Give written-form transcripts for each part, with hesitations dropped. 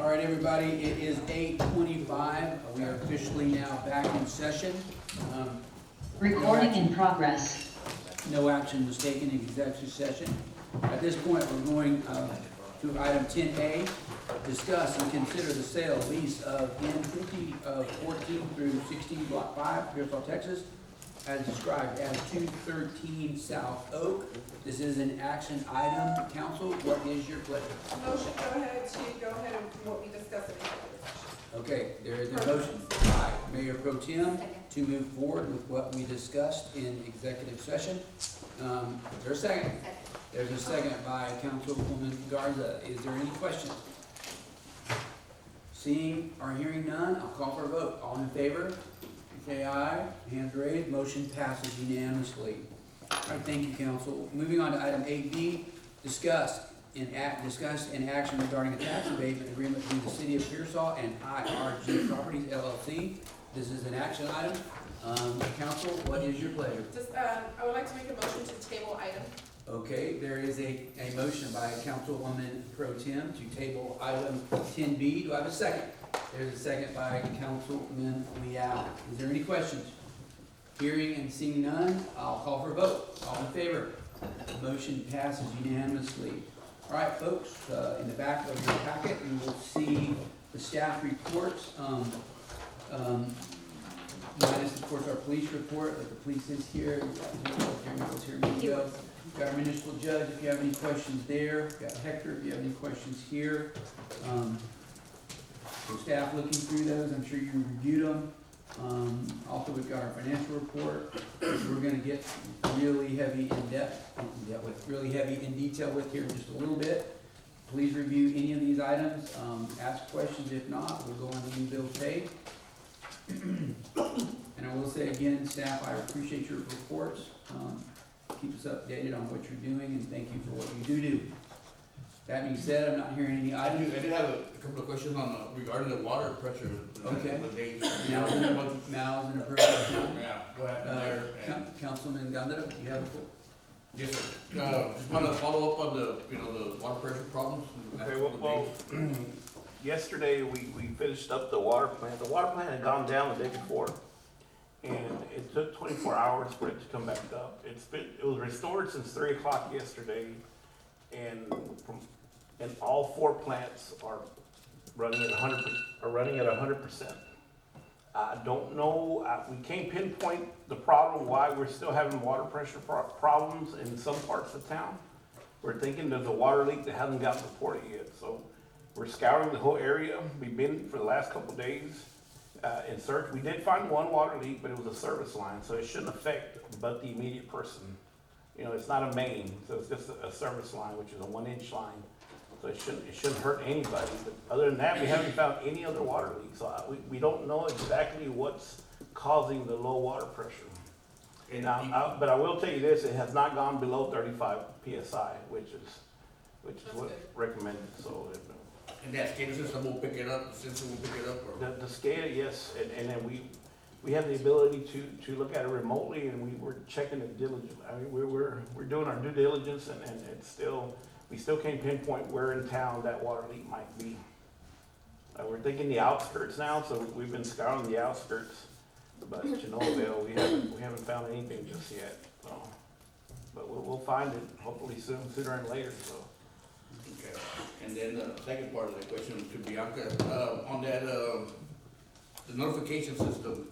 All right, everybody, it is 8:25. We are officially now back in session. Recording in progress. No action was taken in executive session. At this point, we're going to item 10A, discuss and consider the sale, lease of N 14 through 16 Block 5, Pearsall, Texas, as described as 213 South Oak. This is an action item. Council, what is your pleasure? Motion, go ahead and what we discussed in executive session. Okay, there is a motion by Mayor Pro Tem to move forward with what we discussed in executive session. Is there a second? There's a second by Councilwoman Garza. Is there any questions? Seeing or hearing none, I'll call for a vote. All in favor? Say aye. Hands raised. Motion passes unanimously. All right, thank you, Council. Moving on to item 8B, discuss and action regarding a tax abatement agreement between the City of Pearsall and IRG Properties LLC. This is an action item. Council, what is your pleasure? Just, I would like to make a motion to table item. Okay, there is a motion by Councilwoman Pro Tem to table item 10B. Do I have a second? There's a second by Councilman Leal. Is there any questions? Hearing and seeing none, I'll call for a vote. All in favor? Motion passes unanimously. All right, folks, in the back of your packet, you will see the staff reports. Minus, of course, our police report, like the police is here. Got our municipal judge, if you have any questions there. Got Hector, if you have any questions here. So staff looking through those, I'm sure you reviewed them. Also, we've got our financial report, which we're gonna get really heavy really heavy in detail with here in just a little bit. Please review any of these items, ask questions. If not, we'll go on to new bills paid. And I will say again, staff, I appreciate your reports. Keep us updated on what you're doing, and thank you for what you do. That being said, I'm not hearing any items. I did have a couple of questions on regarding the water pressure. Okay. Now, Now's an appropriate time. yeah, go ahead there. Councilman Gondeta, you have the floor. Yes, sir. Just want to follow up on the water pressure problems. Okay, well, yesterday we finished up the water plant. The water plant had gone down the day before, and it took 24 hours for it to come back up. It was restored since 3 o'clock yesterday, and all 4 plants are running at 100%. I don't know, we can't pinpoint the problem, why we're still having water pressure problems in some parts of town. We're thinking there's a water leak that hasn't gotten reported yet, so we're scouring the whole area. We've been for the last couple of days in search. We did find one water leak, but it was a service line, so it shouldn't affect but the immediate person. You know, it's not a main, so it's just a service line, which is a 1-inch line. So it shouldn't hurt anybody. But other than that, we haven't found any other water leaks. So we don't know exactly what's causing the low water pressure. Now, but I will tell you this: it has not gone below 35 psi, which is what's recommended. So. And that SCADA system will pick it up. The system will pick it up. Or? The SCADA, yes, and then we have the ability to look at it remotely, and we're checking it diligently. I mean, we're doing our due diligence, and it's still. We still can't pinpoint where in town that water leak might be. We're thinking the outskirts now, so we've been scouring the outskirts, but to no avail. We haven't found anything just yet. So, but we'll find it hopefully sooner and later. So. Okay. And then the second part of the question to Bianca on that the notification system.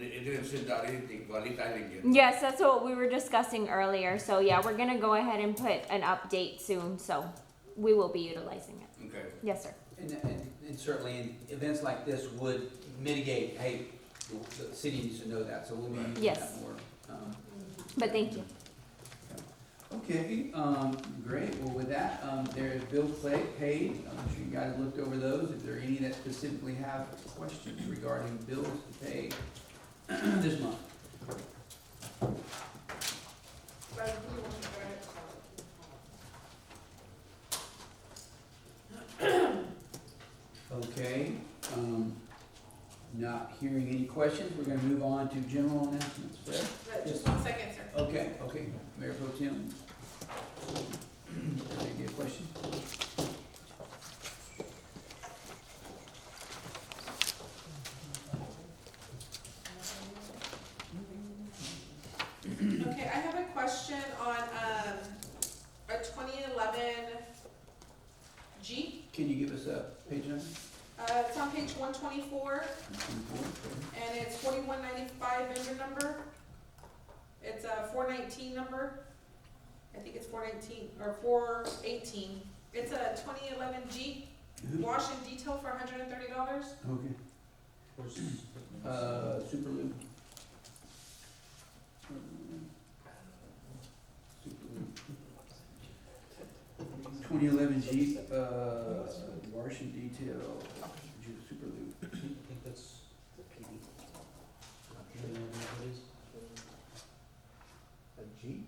It didn't send out anything, well, at least I didn't get it. Yes, that's what we were discussing earlier. So yeah, we're gonna go ahead and put an update soon. So we will be utilizing it. Okay. Yes, sir. And certainly in events like this would mitigate, hey, the city needs to know that, so we'll be using that more. But thank you. Okay, great. Well, with that, there's bills paid. I'm sure you guys looked over those. If there are any that specifically have questions regarding bills to pay this month. Okay, not hearing any questions, we're gonna move on to general announcements. Fred? Just 1 second, sir. Okay, Mayor Pro Tem. Maybe a question? Can you give us a page number? It's on page 124, and it's 4195 vendor number. It's a 419 number. I think it's 419, or 418. It's a 2011 Jeep, wash and detail for $130. Okay. Super Loop. Super Loop. 2011 Jeep, wash and detail, Super Loop. I think that's the PD. A Jeep?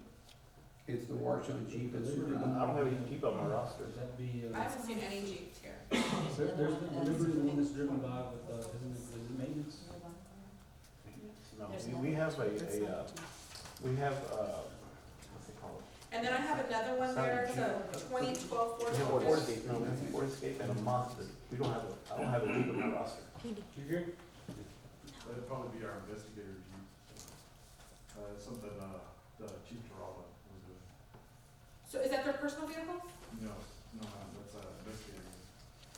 It's the wash on Jeep and Super I Loop. don't have any Jeep on my roster. Would that be, I haven't seen any Jeeps here. there's the delivery, the one that's driven by with, is it maintenance? No, we have we have, what's it called? And then I have another one there, it's a 2012 Ford We have a Ford Focus. Escape, no, we have a Ford Escape and a Mazda. We don't have I don't have a Jeep on my roster. You hear? That'd probably be our investigator Jeep. Something, the Chief Geraldo was doing. So is that their personal vehicles? No, that's investigator.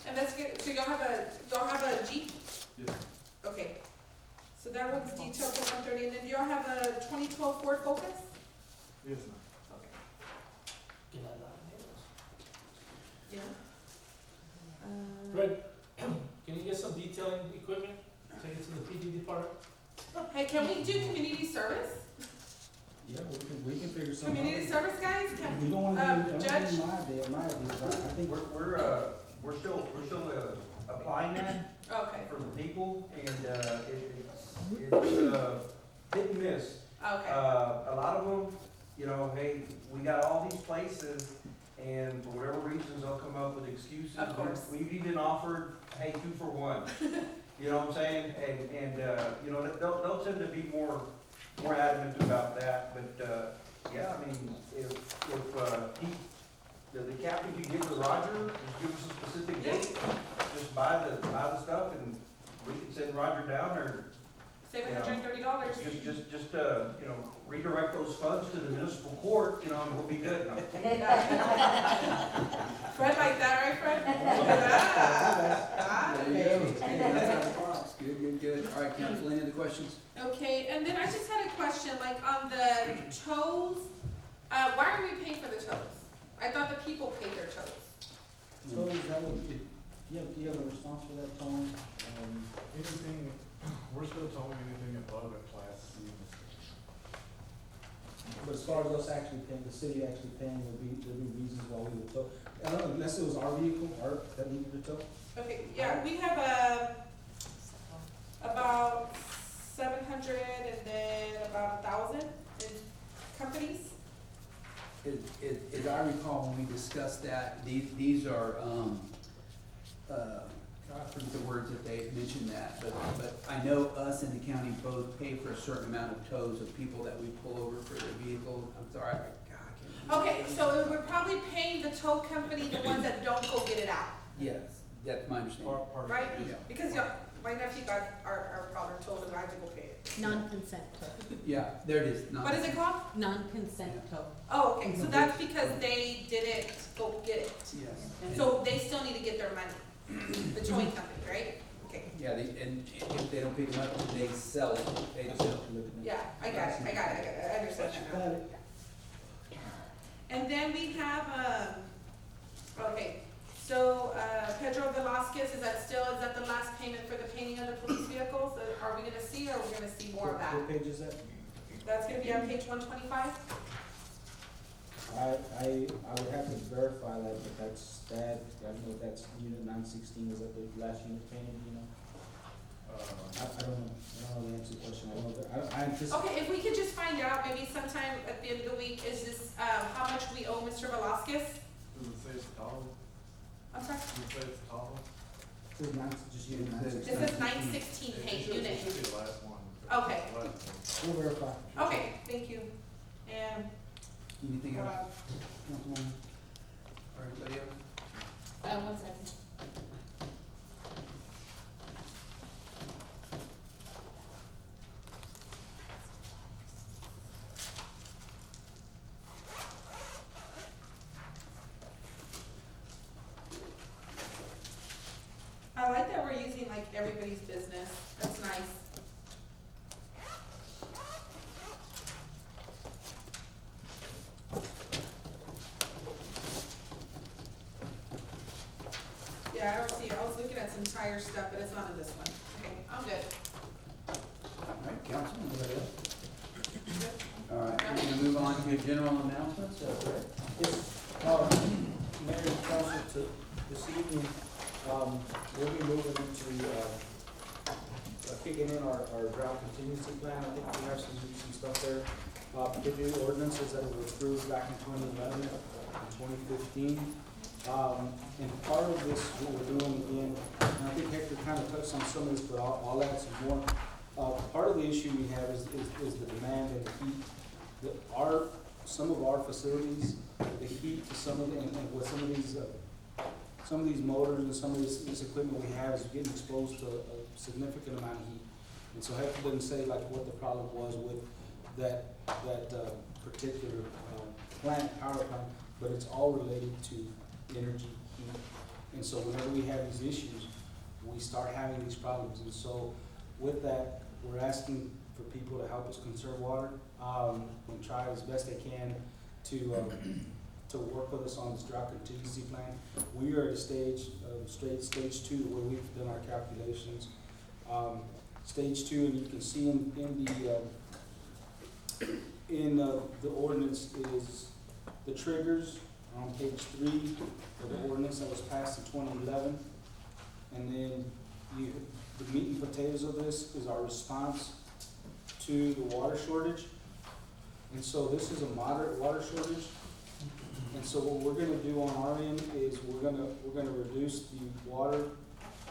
And that's good, so y'all have a Jeep? Yes, Okay. So that one's detailed for 130, and then y'all have a 2012 Ford Focus? yes, ma'am. Yeah. Fred, can you get some detailing equipment, take it to the PD department? Hey, can we do community service? Yeah, we can figure something out. Community service, guys? Can, We don't wanna do, Judge? my idea, but I think We're still applying that okay, for the people, and, it's, hit and miss. okay. A lot of them, you know, hey, we got all these places, and for whatever reasons, they'll come up with excuses. Of course. We've even offered, hey, 2 for 1, you know what I'm saying? And, you know, they'll tend to be more adamant about that, but, yeah, I mean, if the captain could give to Roger, just give us a specific date, just buy the stuff, and we can send Roger down, or Save Yeah. $130. just, you know, redirect those funds to the municipal court, you know, and we'll be good. Fred like that, right, Fred? Ah, There you go. That's out of the box. Good. All right, council, any other questions? Okay, and then I just had a question, like on the tows, why are we paying for the tows? I thought the people paid their tows. So that would, do you have a response for that, Tony? Anything, we're still towing anything above a class C. But as far as us actually paying, the city actually paying, there'll be reasons why we would tow. I don't know, unless it was our vehicle, that needed to tow. Okay, yeah, we have about 700 and then about 1,000 in companies. As I recall, when we discussed that, these are, I forget the words that they mentioned that, but I know us and the county both pay for a certain amount of tows of people that we pull over for their vehicle. I'm sorry, I can't. Okay, so we're probably paying the tow company, the ones that don't go get it out, Yes, that's my understanding. right? Yeah. Because my nephew got our father told him I had to go pay it. Non-consent tow. Yeah, there it is. No. What is it called? Non-consent tow. Oh, okay, so that's because they didn't go get it. Yes. So they still need to get their money, the towing company, right? Okay, Yeah, and if they don't pick them up, they sell it. They That's sell what it. you're looking at. yeah, I got it, I understand that now. Got it. And then we have, okay, so, Pedro Velasquez, is that the last payment for the painting of the police vehicles? Are we gonna see, or are we gonna see more of that? What page is that? That's gonna be on page 125? I would have to verify that, but that's, I don't know if that's unit 916, is that the last unit painted, you know? I don't know the answer to the question, I don't know, but I anticipate. Okay, if we could just find out, maybe sometime at the end of the week, is this, how much we owe Mr. Velasquez? Does it say it's Tahoe? I'm sorry? Does it say it's Tahoe? It says just unit It 916. It says 916 paint It unit. should be the last one. Okay. The last one. We'll verify. Okay, thank you. And, Anything else, Councilwoman? Or anybody else? 1 second. like everybody's business. That's nice. Yeah, I don't see, I was looking at some tire stuff, but it's not in this one. Okay, I'm good. All right, council, anybody else? Good. All right, we're gonna move on to general announcements, Brett. Yes, Mayor and Council, this evening, we'll be moving into, kicking in our drought contingency plan. I think we have some stuff there. Particularly ordinances that were approved back in 2011 and 2015. And part of this, what we're doing again, and I think Hector kind of touched on some of this, but I'll add some more. Part of the issue we have is the demand and the heat. Some of our facilities, the heat to some of the, and with some of these motors and some of this equipment we have is getting exposed to a significant amount of heat. And so Hector didn't say like what the problem was with that particular power plant, but it's all related to energy, heat. And so whenever we have these issues, we start having these problems. And so with that, we're asking for people to help us conserve water, and try as best they can to work with us on this drought contingency plan. We are at a stage, stage 2, where we've done our calculations. Stage 2, and you can see in the ordinance is the triggers on page 3 of the ordinance that was passed in 2011. And then the meat and potatoes of this is our response to the water shortage. And so this is a moderate water shortage. And so what we're gonna do on our end is we're gonna reduce the water,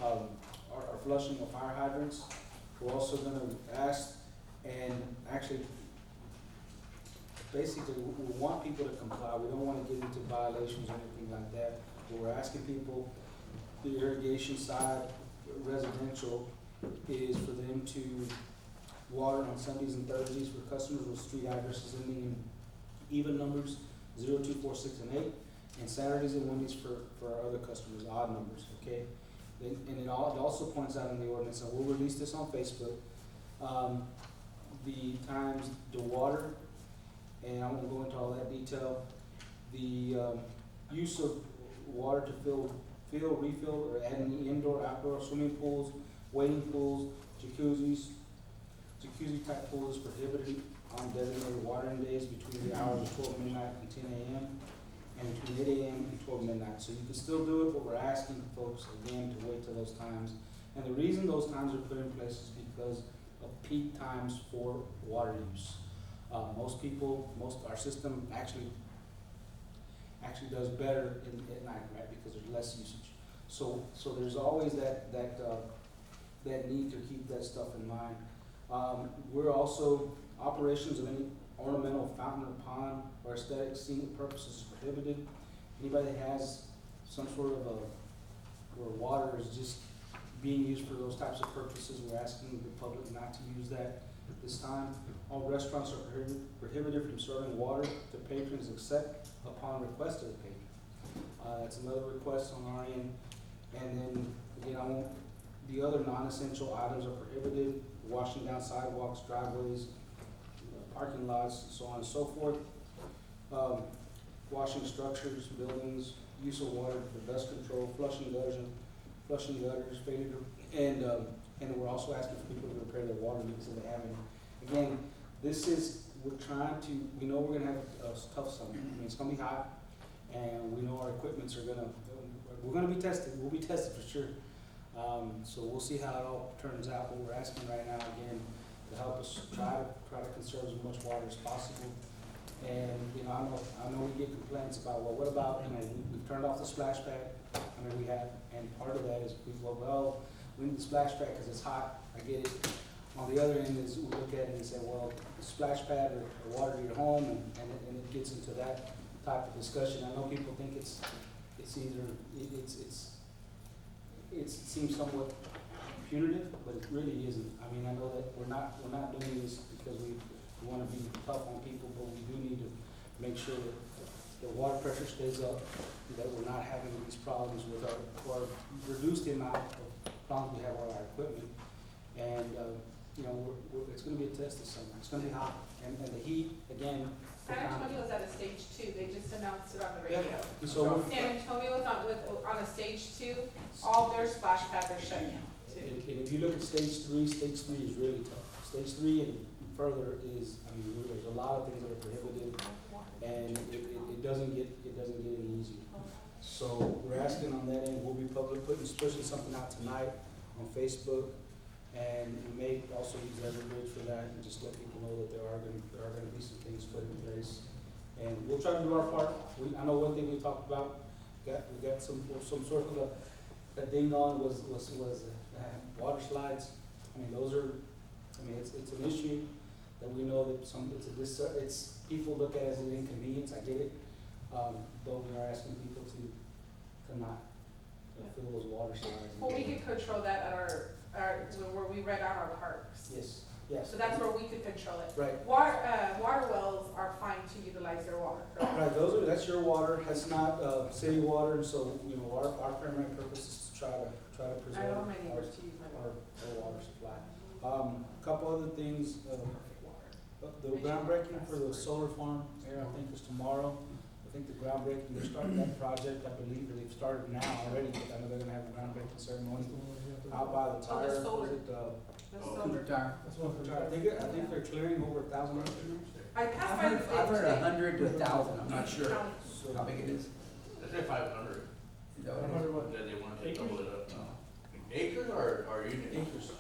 our flushing of fire hydrants. We're also gonna ask, and actually, basically, we want people to comply. We don't wanna get into violations or anything like that. But we're asking people, the irrigation side, residential, is for them to water on Sundays and Thursdays for customers with street addresses ending in even numbers, 0, 2, 4, 6, and 8, and Saturdays and Mondays for our other customers, odd numbers, okay? And it also points out in the ordinance, and we'll release this on Facebook, the times to water, and I won't go into all that detail, the use of water to fill, refill, or add any indoor, outdoor swimming pools, wading pools, jacuzzi type pools is prohibited on designated watering days between the hours of 12 midnight and 10 a.m. and between 8 a.m. and 12 midnight. So you can still do it, but we're asking folks again to wait till those times. And the reason those times are put in place is because of peak times for water use. Our system actually does better at night, right? Because there's less usage. So there's always that need to keep that stuff in mind. We're also, operations of any ornamental fountain or pond or aesthetic scenic purposes is prohibited. Anybody that has some sort of where water is just being used for those types of purposes, we're asking the public not to use that at this time. All restaurants are prohibited from serving water to patrons except upon request of the patron. That's another request on our end. And then, again, the other non-essential items are prohibited: washing down sidewalks, driveways, parking lots, so on and so forth. Washing structures, buildings, use of water for dust control, flushing gutters, failure to, and we're also asking for people to repair their water leaks if they have any. Again, we know we're gonna have a tough summer. I mean, it's gonna be hot, and we know our equipments we're gonna be tested. We'll be tested for sure. So we'll see how it all turns out, but we're asking right now, again, to help us try to conserve as much water as possible. And, I know we get complaints about, well, what about, we've turned off the splash pad. We have, and part of that is people go, well, we need the splash pad because it's hot. I get it. On the other end is we look at it and say, well, the splash pad or water to your home, and it gets into that type of discussion. I know people think it seems somewhat punitive, but it really isn't. I mean, I know that we're not doing this because we want to be tough on people, but we do need to make sure that the water pressure stays up, that we're not having these problems with or reduce the amount of long as we have all our equipment. And, you know, it's gonna be a test this summer, it's gonna be hot, and the heat, again. San Antonio's at a stage 2, they just announced it on the radio. And so, San Antonio's on a stage 2, all their splash pads are shut down too. and if you look at stage 3 is really tough. Stage 3 and further is, I mean, there's a lot of things that are prohibited, and it doesn't get any easier. So we're asking on that end, we'll be pushing something out tonight on Facebook, and we may also use Everbridge for that, and just let people know that there are gonna be some things put in place. And we'll try to do our part. I know one thing we talked about, we got some sort of a ding on was water slides. I mean, it's an issue that we know that it's people look at it as an inconvenience, I get it. But we are asking people to not fill those water slides. Well, we could control that at our where we rent out our parks. Yes. So that's where we could control it. Right. Water wells are fine to utilize their water, correct? Right, that's your water, that's not, city water, and so, you know, our primary purpose is to try to I preserve don't want my neighbors to use my water. our water supply. Couple other things, the groundbreaking for the solar farm, I think is tomorrow. I think the groundbreaking, they're starting that project, I believe, or they've started now already, but I know they're gonna have a groundbreaking ceremony out by the tire, the solar. was it, The Cooper solar. Tire. I think they're clearing over 1,000 acres. I I've passed by the heard, stage I've heard today. 100 to 1,000, I'm not sure So, how big it is. They said 500, Is that what it is? then they want to double it up. Acres or units? acres.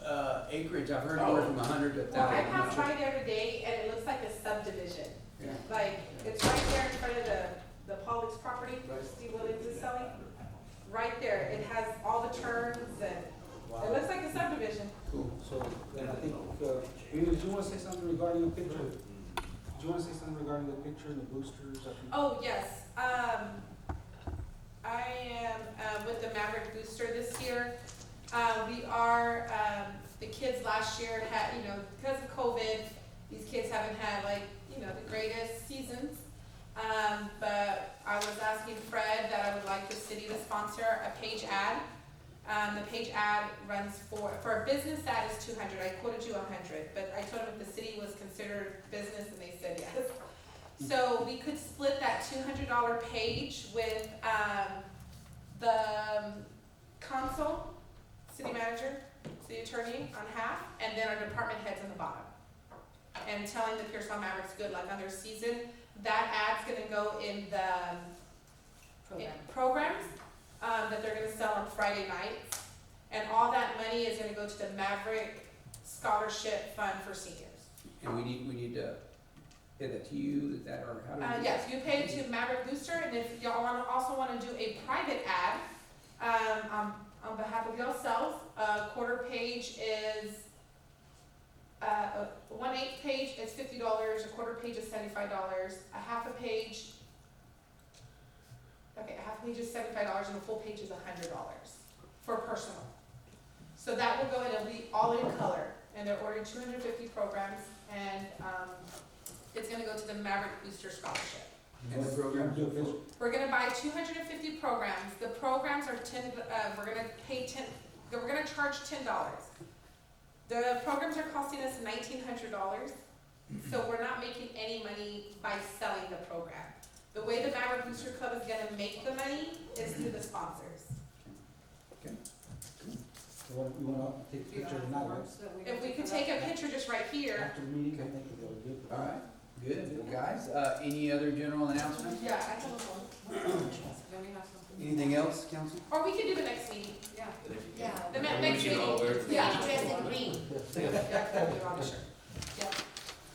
Acreage, I've heard anywhere from 100 to 1,000. Well, I I'm not passed sure. by the other day and it looks like a subdivision. Yeah. Like, it's right there in front of the Pollock's property, Right. Steve Williams is selling. Right there, it has all the turns and Wow. it looks like a subdivision. Cool. So, then I think, Rita, did you wanna say something regarding the picture? Do you wanna say something regarding the picture and the boosters? Oh, yes, I am, with the Maverick Booster this year. We are, the kids last year had, you know, because of COVID, these kids haven't had like, you know, the greatest seasons. But I was asking Fred that I would like the city to sponsor a page ad. The page ad runs for a business ad is 200, I quoted you 100, but I told them if the city was considered business and they said yes. So we could split that $200 page with, the council, city manager, city attorney on half, and then our department heads on the bottom. And telling the Pearsall Mavericks good luck on their season. That ad's gonna go in the programs that they're gonna sell on Friday nights. And all that money is gonna go to the Maverick Scholarship Fund for seniors. And we need to pay that to you, is that, or how do we? Yes, you pay to Maverick Booster, and if y'all also wanna do a private ad, on behalf of yourself, a quarter page is, 1/8 page is $50, a quarter page is $75, a half a page is $75, and a full page is $100 for personal. So that will go, it'll be all in color, and they're ordering 250 programs, and, it's gonna go to the Maverick Booster Scholarship. And the program? We're gonna buy 250 programs, the programs are we're gonna charge $10. The programs are costing us $1,900, so we're not making any money by selling the program. The way the Maverick Booster Club is gonna make the money is through the sponsors. So you wanna take a picture tonight, right? If we could take a picture just right here. After the meeting, I think it'll be good. All right, good. Well, guys, any other general announcements? Yeah, I have one. Anything else, council? Or we can do the next meeting, yeah. Yeah. The We next can all meeting. wear it. Yeah. Dressed in green. Yeah, that'd be on the shirt. Yeah.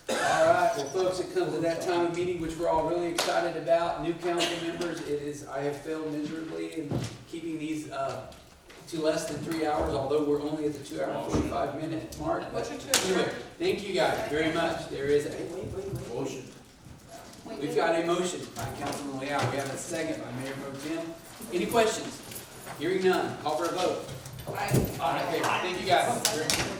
All right, well, folks, it comes to that time of meeting, which we're all really excited about. New council members, I have failed miserably in keeping these, to less than 3 hours, although we're only at the 2 hour and 45-minute mark. But Motion to anyway, adjourn. thank you guys very much. There is Motion. we've got a motion by Councilman Leal. We have a second by Mayor Pro Tem. Any questions? Hearing none, call for a vote. Bye. All right, thank you guys.